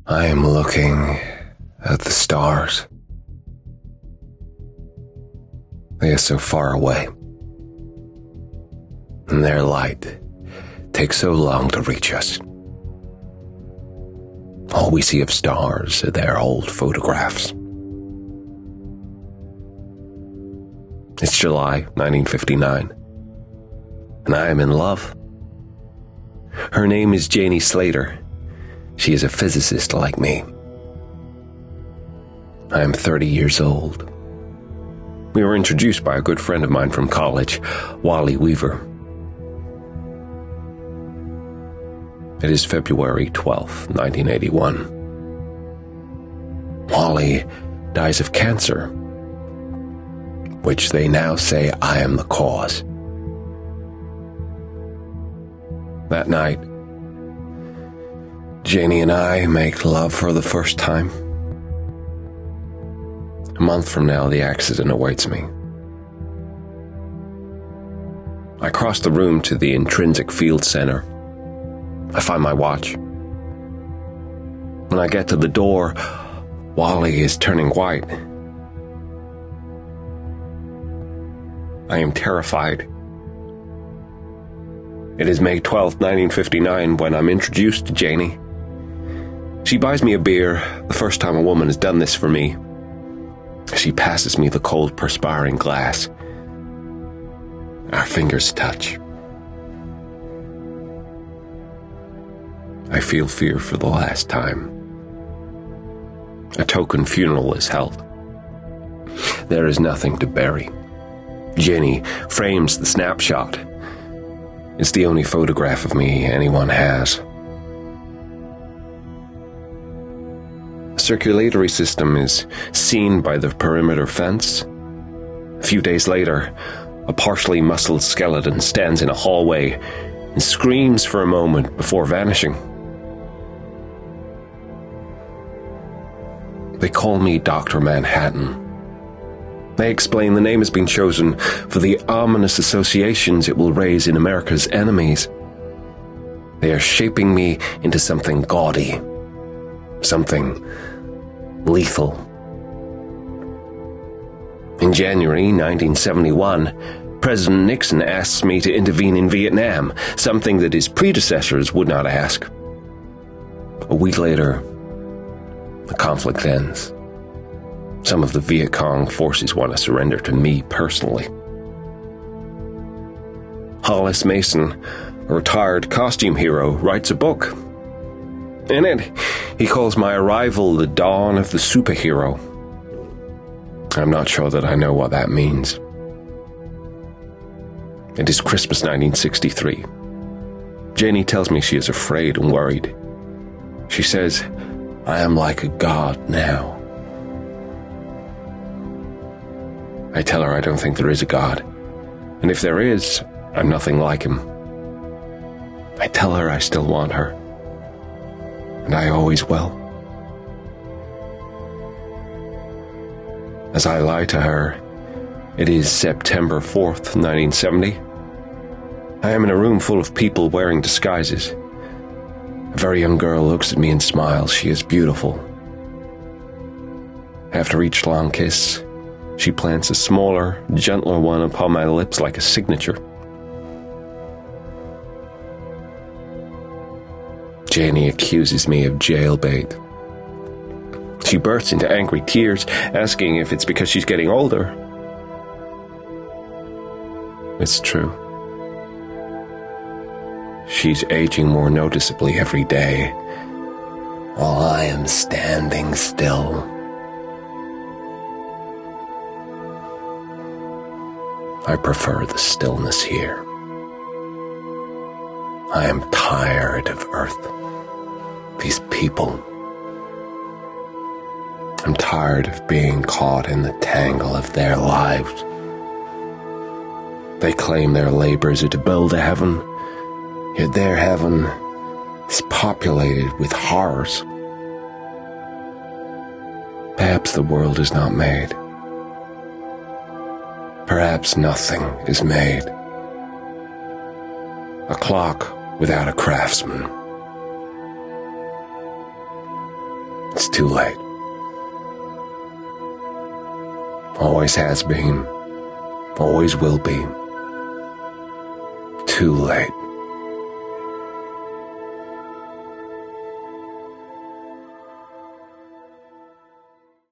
I am looking at the stars. They are so far away, and their light takes so long to reach us. All we see of stars are their old photographs. It's July 1959, and I am in love. Her name is Janie Slater. She is a physicist like me. I am 30 years old. We were introduced by a good friend of mine from college, Wally Weaver. It is February 12th, 1981. Wally dies of cancer, which they now say I am the cause. That night, Janie and I make love for the first time. A month from now, the accident awaits me. I cross the room to the intrinsic field center. I find my watch. When I get to the door, Wally is turning white. I am terrified. It is May 12th, 1959, when I'm introduced to Janie. She buys me a beer, the first time a woman has done this for me. She passes me the cold, perspiring glass. Our fingers touch. I feel fear for the last time. A token funeral is held. There is nothing to bury. Janie frames the snapshot. It's the only photograph of me anyone has. The circulatory system is seen by the perimeter fence. A few days later, a partially muscled skeleton stands in a hallway and screams for a moment before vanishing. They call me Dr. Manhattan. They explain the name has been chosen for the ominous associations it will raise in America's enemies. They are shaping me into something gaudy, something lethal. In January 1971, President Nixon asks me to intervene in Vietnam, something that his predecessors would not ask. A week later, the conflict ends. Some of the Viet Cong forces want to surrender to me personally. Hollis Mason, a retired costume hero, writes a book. In it, he calls my arrival the dawn of the superhero. I'm not sure that I know what that means. It is Christmas 1963. Janie tells me she is afraid and worried. She says, I am like a god now. I tell her I don't think there is a God, and if there is, I'm nothing like him. I tell her I still want her, and I always will. As I lie to her, it is September 4th, 1970. I am in a room full of people wearing disguises. A very young girl looks at me and smiles. She is beautiful. After each long kiss, she plants a smaller, gentler one upon my lips like a signature. Janie accuses me of jailbait. She bursts into angry tears, asking if it's because she's getting older. It's true. She's aging more noticeably every day, while I am standing still. I prefer the stillness here. I am tired of Earth, these people. I'm tired of being caught in the tangle of their lives. They claim their labors are to build a heaven, yet their heaven is populated with horrors. Perhaps the world is not made. Perhaps nothing is made. A clock without a craftsman. it's too late. Always has been, always will be. Too late.